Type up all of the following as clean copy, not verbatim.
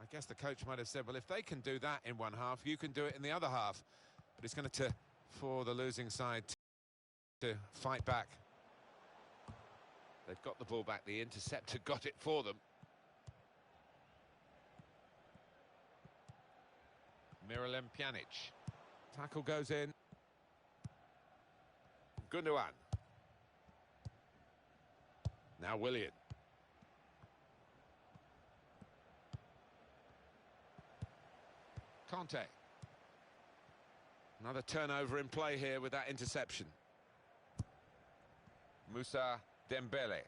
I guess the coach might have said, well, if they can do that in one half, you can do it in the other half. But it's going to for the losing side to fight back. They've got the ball back. The interceptor got it for them. Miralem Pjanic. Tackle goes in. Gundogan. Now Willian. Conte. Another turnover in play here with that interception. Moussa Dembele.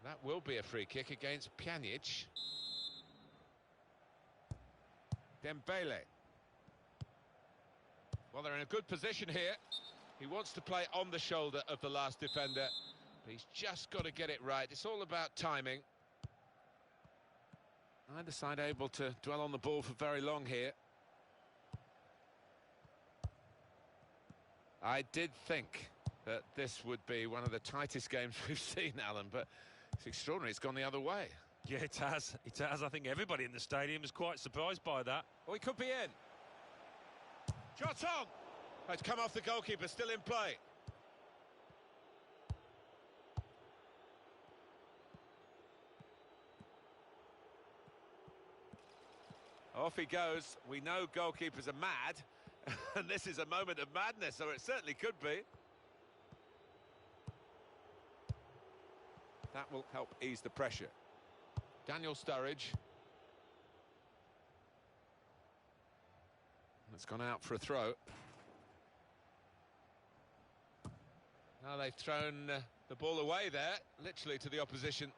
That will be a free kick against Pjanic. Dembele. Well, they're in a good position here. He wants to play on the shoulder of the last defender, but he's just got to get it right. It's all about timing. Neither side able to dwell on the ball for very long here. I did think that this would be one of the tightest games we've seen, Alan, but it's extraordinary. It's gone the other way. Yeah, it has. It has. I think everybody in the stadium is quite surprised by that. Oh, he could be in. Shot on! Oh, it's come off the goalkeeper, still in play. Off he goes. We know goalkeepers are mad, and this is a moment of madness, or it certainly could be. That will help ease the pressure. Daniel Sturridge. It's gone out for a throw. Now they've thrown the ball away there, literally to the opposition.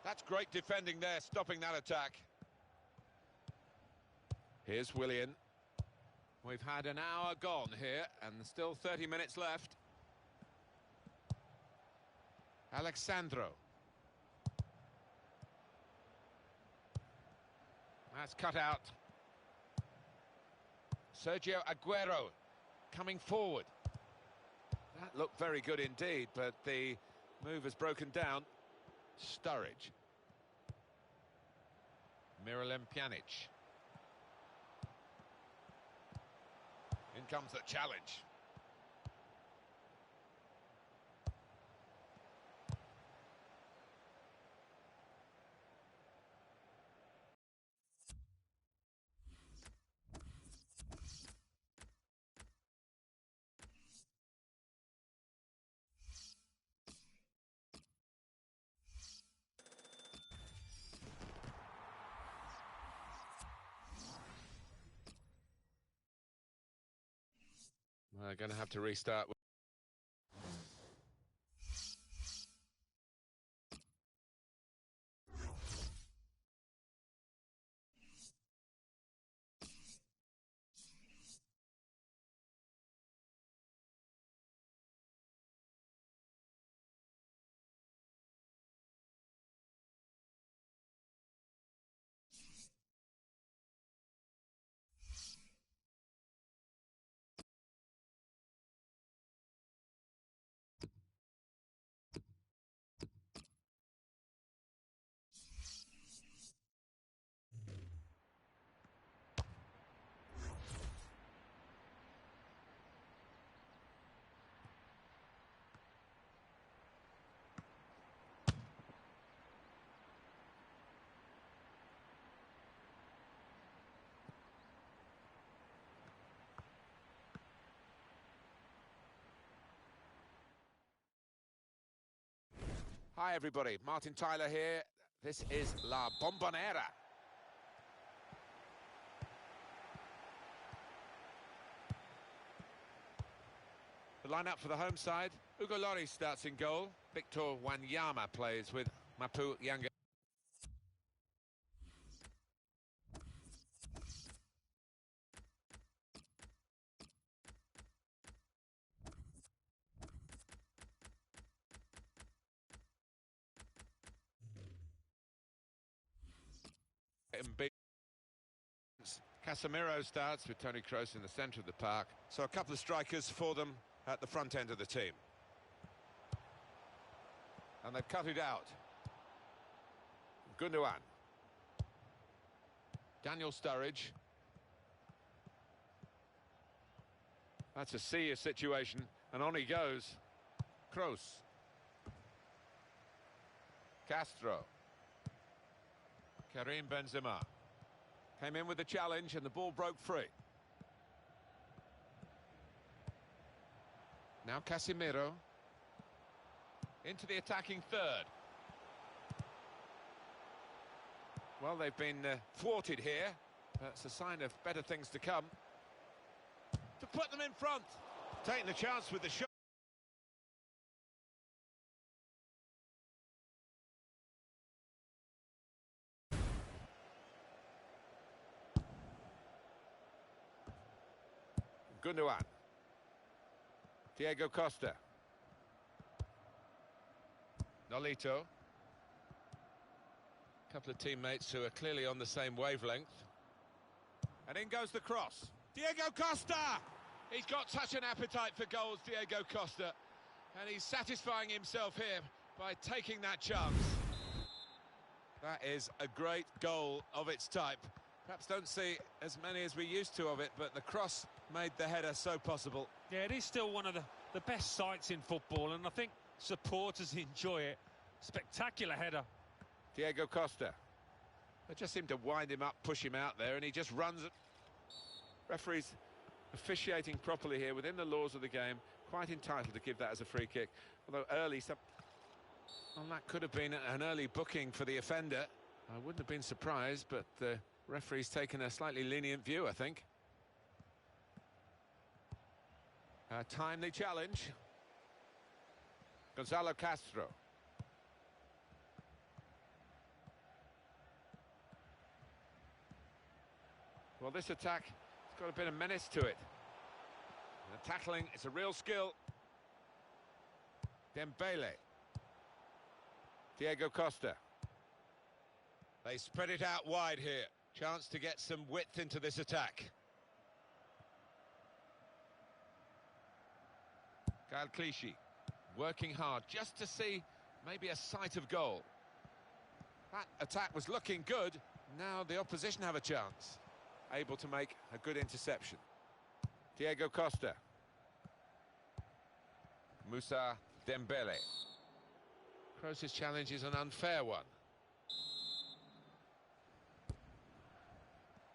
That's great defending there, stopping that attack. Here's Willian. We've had an hour gone here, and still 30 minutes left. Alexandro. That's cut out. Sergio Aguero coming forward. That looked very good indeed, but the move has broken down. Sturridge. Miralem Pjanic. In comes the challenge. We're going to have to restart. Hi everybody, Martin Tyler here. This is La Bombonera. The lineup for the home side. Hugo Lloris starts in goal. Victor Wanyama plays with Mapu Yanga. Casemiro starts with Toni Kroos in the centre of the park. So a couple of strikers for them at the front end of the team. And they've cut it out. Gundogan. Daniel Sturridge. That's a serious situation, and on he goes. Kroos. Castro. Karim Benzema. Came in with the challenge and the ball broke free. Now Casemiro. Into the attacking third. Well, they've been thwarted here. That's a sign of better things to come. To put them in front. Taking the chance with the shot. Gundogan. Diego Costa. Nolito. A couple of teammates who are clearly on the same wavelength. And in goes the cross. Diego Costa! He's got such an appetite for goals, Diego Costa. And he's satisfying himself here by taking that chance. That is a great goal of its type. Perhaps don't see as many as we used to of it, but the cross made the header so possible. Yeah, it is still one of the best sights in football, and I think supporters enjoy it. Spectacular header. Diego Costa. They just seem to wind him up, push him out there, and he just runs. Referees officiating properly here within the laws of the game. Quite entitled to give that as a free kick. Although early, well, that could have been an early booking for the offender. I wouldn't have been surprised, but the referee's taken a slightly lenient view, I think. A timely challenge. Gonzalo Castro. Well, this attack has got a bit of menace to it. And the tackling, it's a real skill. Dembele. Diego Costa. They spread it out wide here. Chance to get some width into this attack. Kyle Clichy working hard just to see maybe a sight of goal. That attack was looking good. Now the opposition have a chance. Able to make a good interception. Diego Costa. Moussa Dembele. Kroos' challenge is an unfair one.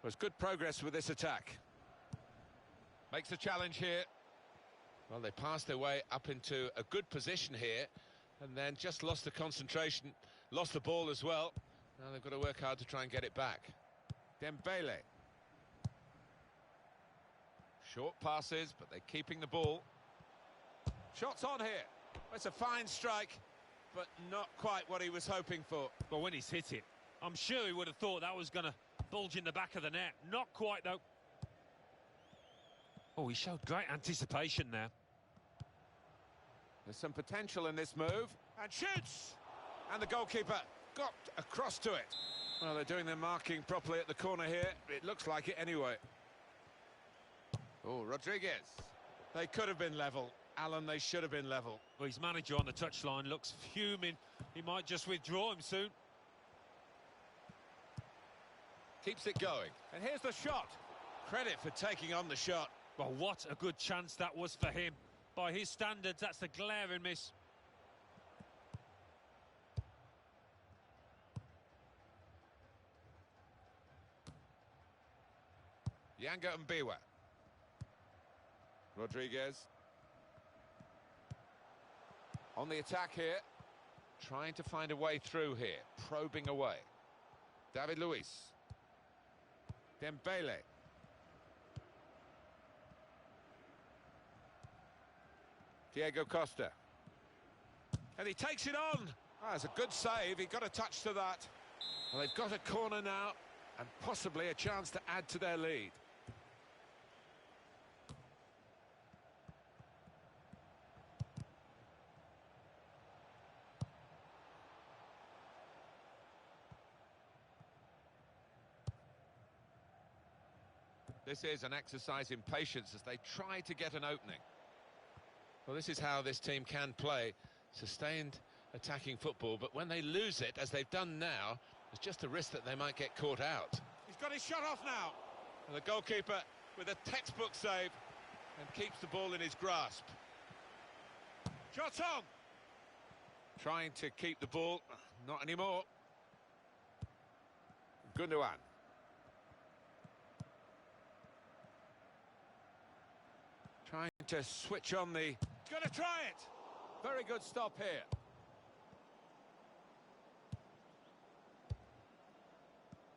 There's good progress with this attack. Makes a challenge here. Well, they passed their way up into a good position here and then just lost the concentration, lost the ball as well. Now they've got to work hard to try and get it back. Dembele. Short passes, but they're keeping the ball. Shots on here. It's a fine strike, but not quite what he was hoping for. But when he's hit it, I'm sure he would have thought that was going to bulge in the back of the net. Not quite, though. Oh, he showed great anticipation there. There's some potential in this move. And shoots! And the goalkeeper got across to it. Well, they're doing their marking properly at the corner here. It looks like it anyway. Oh, Rodriguez. They could have been level. Alan, they should have been level. Well, his manager on the touchline looks fuming. He might just withdraw him soon. Keeps it going. And here's the shot. Credit for taking on the shot. Well, what a good chance that was for him. By his standards, that's a glaring miss. Yanga Mbiwa. Rodriguez. On the attack here. Trying to find a way through here. Probing away. David Luiz. Dembele. Diego Costa. And he takes it on. Oh, that's a good save. He got a touch to that. Well, they've got a corner now and possibly a chance to add to their lead. This is an exercise in patience as they try to get an opening. Well, this is how this team can play sustained attacking football, but when they lose it, as they've done now, There's just a risk that they might get caught out. He's got his shot off now. And the goalkeeper with a textbook save and keeps the ball in his grasp. Shot on! Trying to keep the ball, not anymore. Gundogan. Trying to switch on the... He's going to try it! Very good stop here.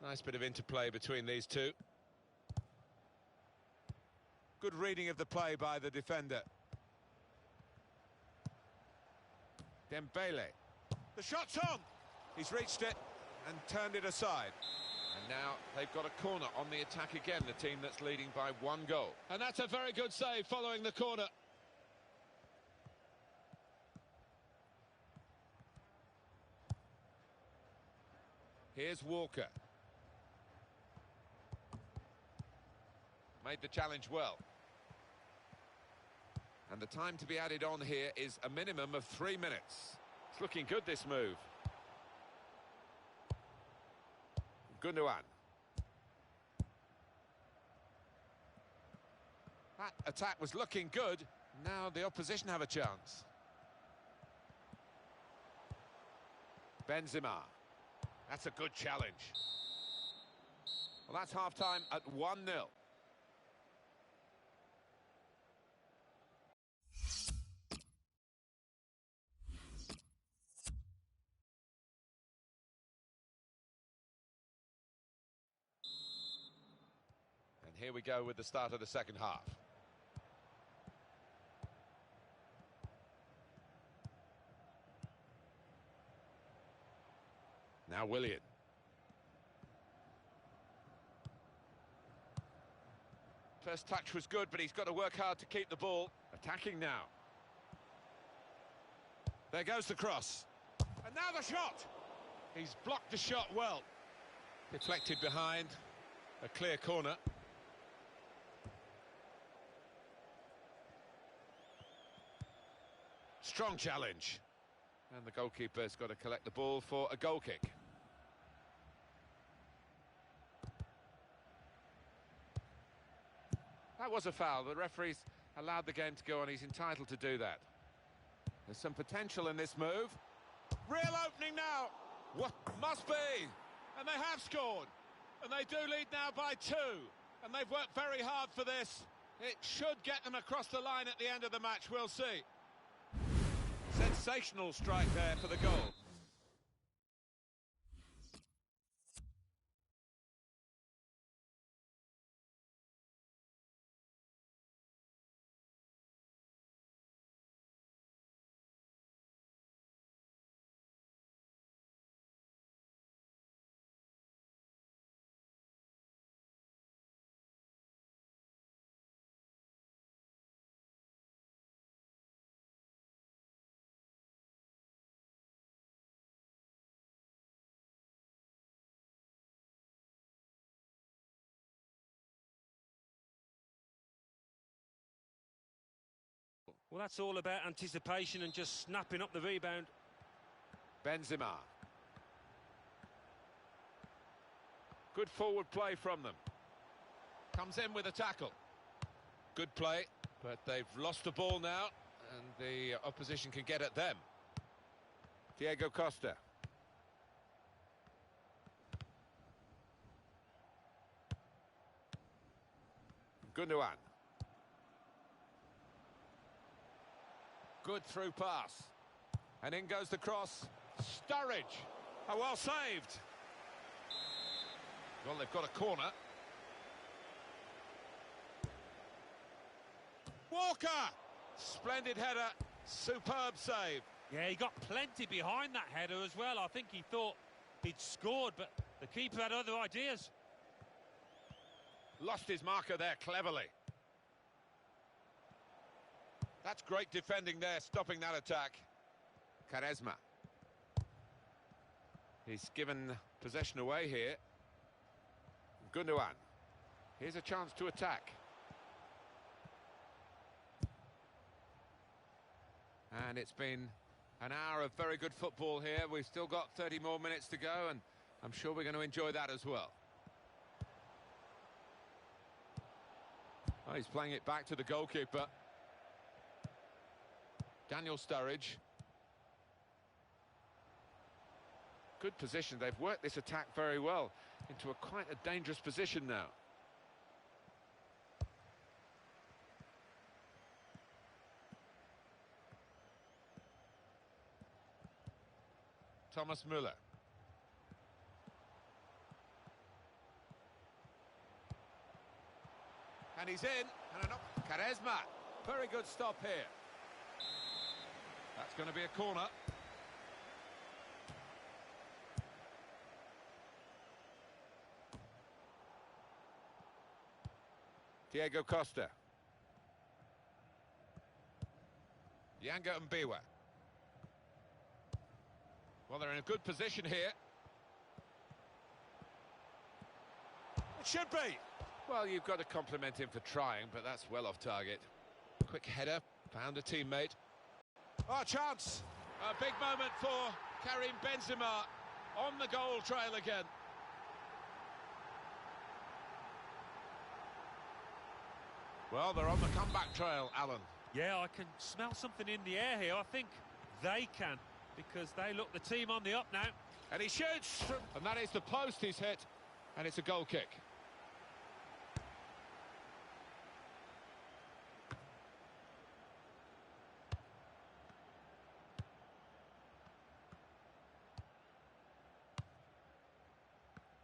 Nice bit of interplay between these two. Good reading of the play by the defender. Dembele. The shot's on! He's reached it and turned it aside. And now they've got a corner on the attack again, the team that's leading by 1 goal. And that's a very good save following the corner. Here's Walker. Made the challenge well. And the time to be added on here is a minimum of 3 minutes. It's looking good, this move. Gundogan. That attack was looking good. Now the opposition have a chance. Benzema. That's a good challenge. Well, that's half-time at 1-0. And here we go with the start of the second half. Now Willian. First touch was good, but he's got to work hard to keep the ball. Attacking now. There goes the cross. And now the shot! He's blocked the shot well. Deflected behind. A clear corner. Strong challenge. And the goalkeeper's got to collect the ball for a goal kick. That was a foul. The referee's allowed the game to go on. He's entitled to do that. There's some potential in this move. Real opening now. What must be? And they have scored. And they do lead now by 2. And they've worked very hard for this. It should get them across the line at the end of the match. We'll see. Sensational strike there for the goal. Well, that's all about anticipation and just snapping up the rebound. Benzema. Good forward play from them. Comes in with a tackle. Good play, but they've lost the ball now, and the opposition can get at them. Diego Costa. Gundogan. Good through pass. And in goes the cross. Sturridge. Oh, well saved. Well, they've got a corner. Walker! Splendid header. Superb save. Yeah, he got plenty behind that header as well. I think he thought he'd scored, but the keeper had other ideas. Lost his marker there cleverly. That's great defending there, stopping that attack. Quaresma. He's given possession away here. Gundogan. Here's a chance to attack. And it's been an hour of very good football here. We've still got 30 more minutes to go, and I'm sure we're going to enjoy that as well. Oh, he's playing it back to the goalkeeper. Daniel Sturridge. Good position. They've worked this attack very well into quite a dangerous position now. Thomas Müller. And he's in. And Quaresma. Very good stop here. That's going to be a corner. Diego Costa. Yanga and Biwa. Well, they're in a good position here. It should be. Well, you've got to compliment him for trying, but that's well off target. Quick header, found a teammate. Oh, chance! A big moment for Karim Benzema on the goal trail again. Well, they're on the comeback trail, Alan. Yeah, I can smell something in the air here. I think they can, because they look the team on the up now. And he shoots! And that is the post he's hit, and it's a goal kick.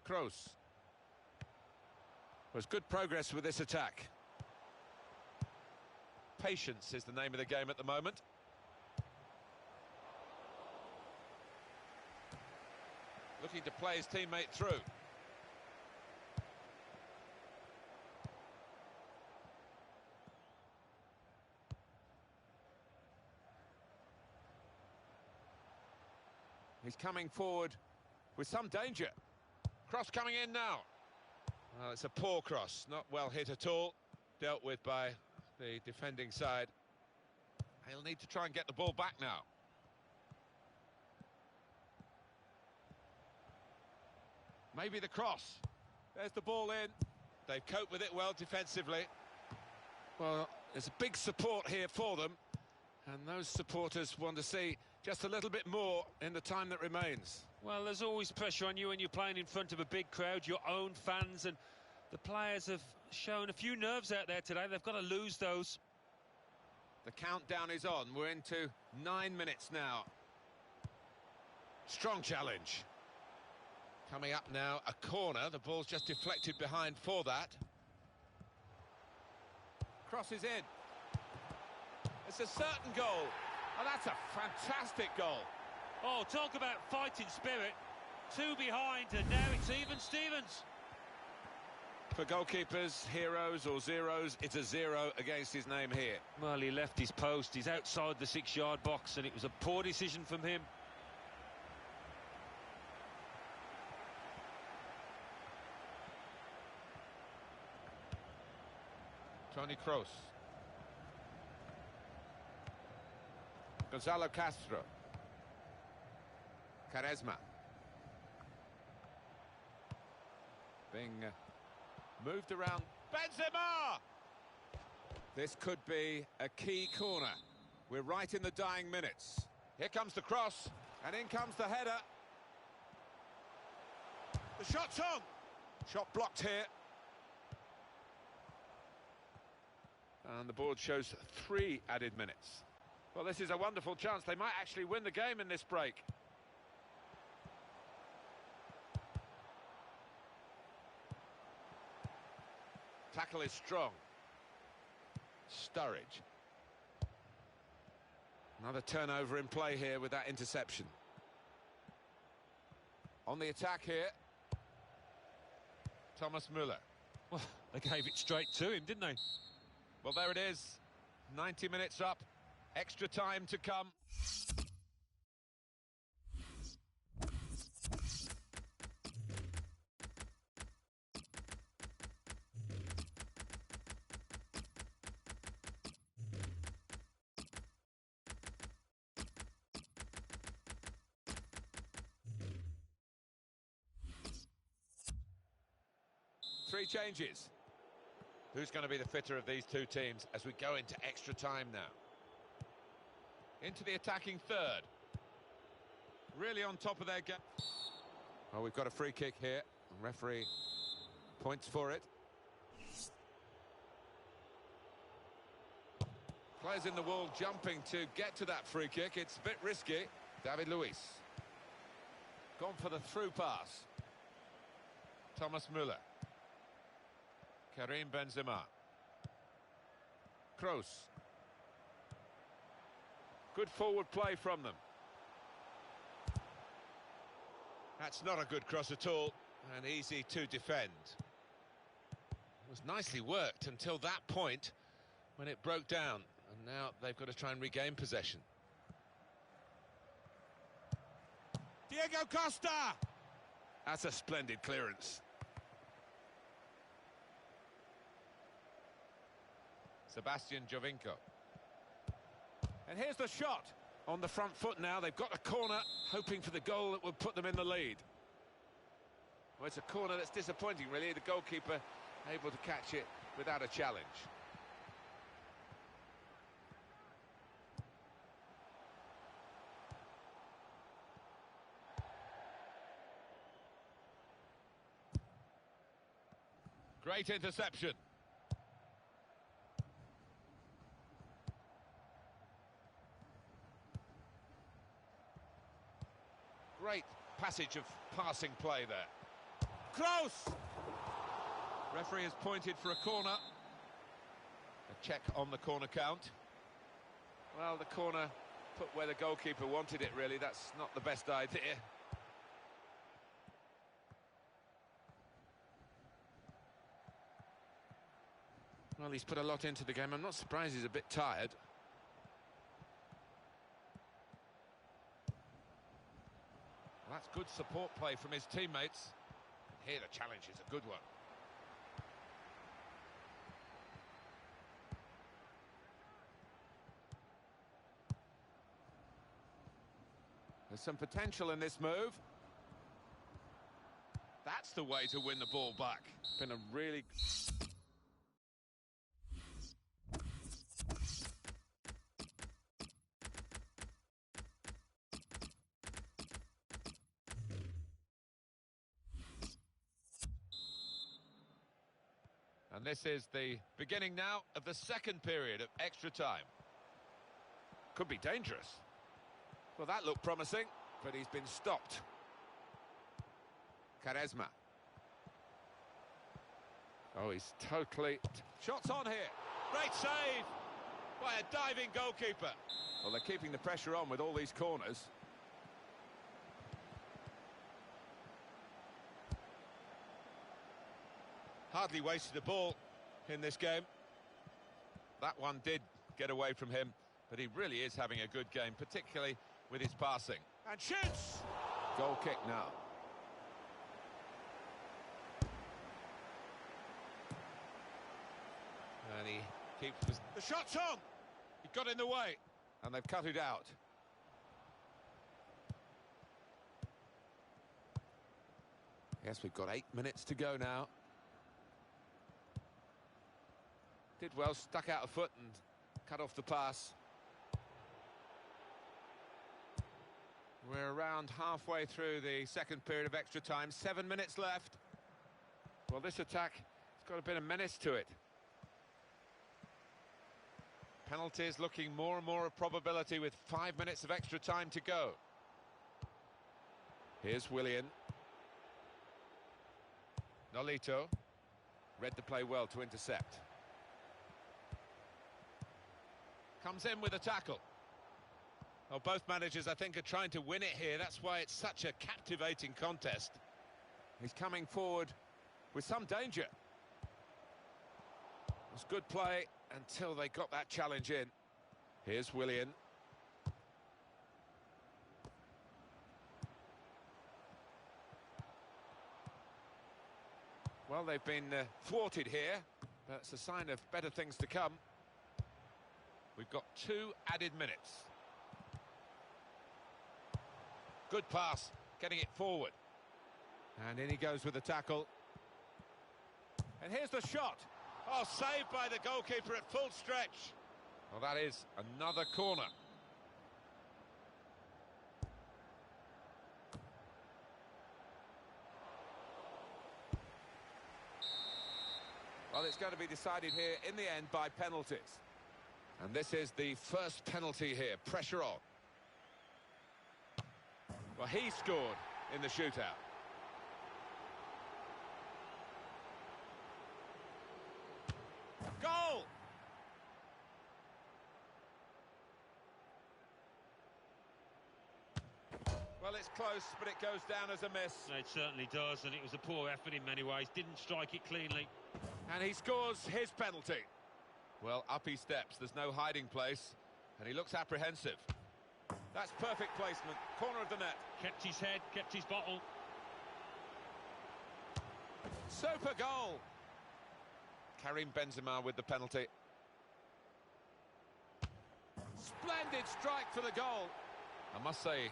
Kroos. Was good progress with this attack. Patience is the name of the game at the moment. Looking to play his teammate through. He's coming forward with some danger. Cross coming in now. Well, it's a poor cross, not well hit at all. Dealt with by the defending side. He'll need to try and get the ball back now. Maybe the cross. There's the ball in. They've coped with it well defensively. Well, there's a big support here for them, and those supporters want to see just a little bit more in the time that remains. Well, there's always pressure on you when you're playing in front of a big crowd, your own fans, and the players have shown a few nerves out there today. They've got to lose those. The countdown is on. We're into 9 minutes now. Strong challenge. Coming up now, a corner. The ball's just deflected behind for that. Crosses in. It's a certain goal. Oh, that's a fantastic goal. Oh, talk about fighting spirit. Two behind, and now it's even Stevens. For goalkeepers, heroes or zeros, it's a 0 against his name here. Well, he left his post. He's outside the 6-yard box, and it was a poor decision from him. Toni Kroos. Gonzalo Castro. Quaresma. Being moved around. Benzema! This could be a key corner. We're right in the dying minutes. Here comes the cross, and in comes the header. The shot's on. Shot blocked here. And the board shows 3 added minutes. Well, this is a wonderful chance. They might actually win the game in this break. Tackle is strong. Sturridge. Another turnover in play here with that interception. On the attack here. Thomas Müller. Well, they gave it straight to him, didn't they? Well, there it is. 90 minutes up. Extra time to come. Three changes. Who's going to be the fitter of these two teams as we go into extra time now? Into the attacking third. Really on top of their game. Well, we've got a free kick here. The referee points for it. Players in the wall jumping to get to that free kick. It's a bit risky. David Luiz. Gone for the through pass. Thomas Müller. Karim Benzema. Kroos. Good forward play from them. That's not a good cross at all, and easy to defend. It was nicely worked until that point when it broke down, and now they've got to try and regain possession. Diego Costa! That's a splendid clearance. Sebastian Jovinko. And here's the shot. On the front foot now, they've got a corner, hoping for the goal that will put them in the lead. Well, it's a corner that's disappointing, really. The goalkeeper able to catch it without a challenge. Great interception. Great passage of passing play there. Kroos! Referee has pointed for a corner. A check on the corner count. Well, the corner put where the goalkeeper wanted it, really. That's not the best idea. Well, he's put a lot into the game. I'm not surprised he's a bit tired. Well, that's good support play from his teammates. Here the challenge is a good one. There's some potential in this move. That's the way to win the ball back. Been a really... And this is the beginning now of the second period of extra time. Could be dangerous. Well, that looked promising, but he's been stopped. Quaresma. Oh, he's totally... Shots on here. Great save by a diving goalkeeper. Well, they're keeping the pressure on with all these corners. Hardly wasted a ball in this game. That one did get away from him, but he really is having a good game, particularly with his passing. And shoots! Goal kick now. And he keeps... The shot's on! He got in the way, and they've cut it out. Yes, we've got 8 minutes to go now. Did well, stuck out a foot and cut off the pass. We're around halfway through the second period of extra time. 7 minutes left. Well, this attack has got a bit of menace to it. Penalties looking more and more a probability with 5 minutes of extra time to go. Here's Willian. Nolito read the play well to intercept. Comes in with a tackle. Well, both managers, I think, are trying to win it here. That's why it's such a captivating contest. He's coming forward with some danger. It was good play until they got that challenge in. Here's Willian. Well, they've been thwarted here, but it's a sign of better things to come. We've got 2 added minutes. Good pass, getting it forward. And in he goes with the tackle. And here's the shot. Oh, saved by the goalkeeper at full stretch. Well, that is another corner. Well, it's going to be decided here in the end by penalties. And this is the first penalty here. Pressure on. Well, he scored in the shootout. Goal! Well, it's close, but it goes down as a miss. It certainly does, and it was a poor effort in many ways. Didn't strike it cleanly. And he scores his penalty. Well, up he steps. There's no hiding place, and he looks apprehensive. That's perfect placement. Corner of the net. Kept his head, kept his bottle. Super goal. Karim Benzema with the penalty. Splendid strike for the goal. I must say,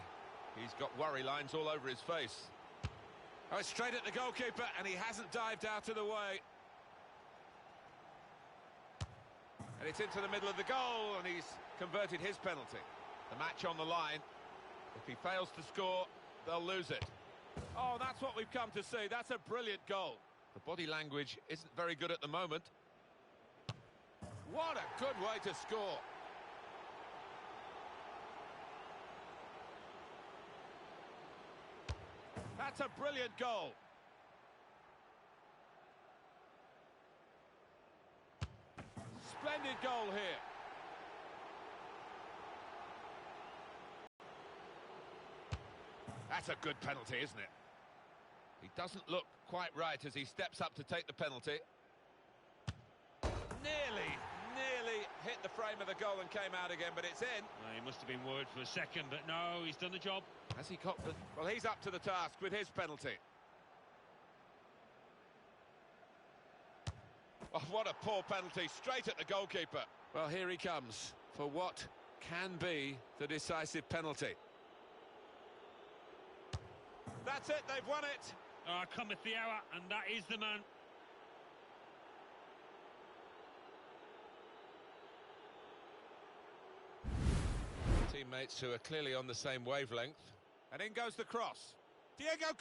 he's got worry lines all over his face. Oh, it's straight at the goalkeeper, and he hasn't dived out of the way. And it's into the middle of the goal, and he's converted his penalty. The match on the line. If he fails to score, they'll lose it. Oh, that's what we've come to see. That's a brilliant goal. The body language isn't very good at the moment. What a good way to score. That's a brilliant goal. Splendid goal here. That's a good penalty, isn't it? He doesn't look quite right as he steps up to take the penalty. Nearly hit the frame of the goal and came out again, but it's in. Well, he must have been worried for a second, but no, he's done the job. Has he got the... Well, he's up to the task with his penalty. Oh, what a poor penalty, straight at the goalkeeper. Well, here he comes for what can be the decisive penalty. That's it, they've won it. Cometh the hour, and that is the man. Teammates who are clearly on the same wavelength. And in goes the cross. Diego...